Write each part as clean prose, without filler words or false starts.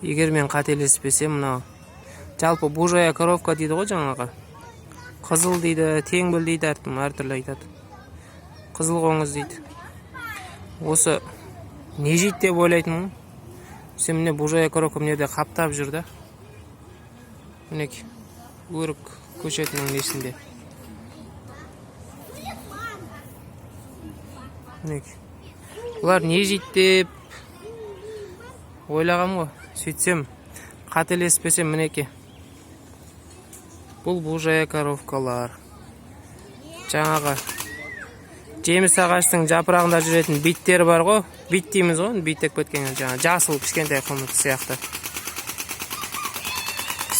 Егер мен қателеспесем, мынау жалпы бужая коровка дейді ғой жаңағы. Қызыл дейді, теңбіл дейді, әртүрлі айтады. Қызыл қоңыз дейді. Осы не жейді деп ойлайтынмын. Сен міне бужая коровка мынерде қаптап жүр да. Мінеки, өрік көшетінің несінде. Мінеки. Бұлар не жейді деп ойлағам ғой. Сөйтсем, қателеспесем мінеки. Бұл бужая коровкалар. Жаңағы жеміс ағаштың жапырағында жүретін биттер бар ғой. Бит дейміз ғой, биттеп кеткен жаңағы жасыл кішкентай қымыз сияқты.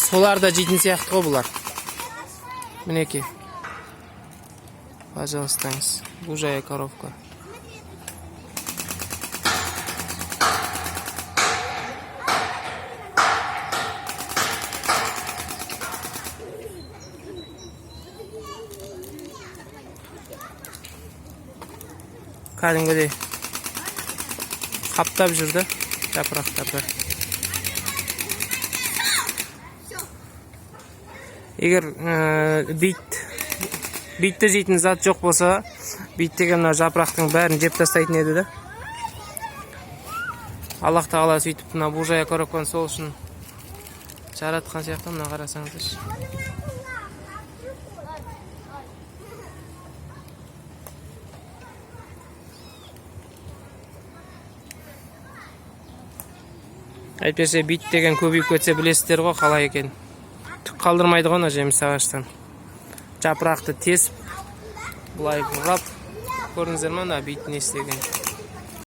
Соларда жейтін сияқты ғой бұлар. Мінеки. Пожалуйстаңыз, бужая коровка. Кәдімгідей қаптап жүрді жапырақтарды. Егер битті жейтін зат жоқ болса, бит деген жапырақтың бәрін жеп тастайтын еді да. Аллах тағала сөйтіп мына бужая коровканы сол үшін жаратқан сияқты. Мына қарасаңыздаршы. Әйтпесе бит деген көбейіп кетсе білесіздер ғой қалай екен. Түк қалдырмайды ғой жеміс ағаштан. Жапырақты тесіп, бұлай бұрап, көрдіңіздер ме бит не істеген.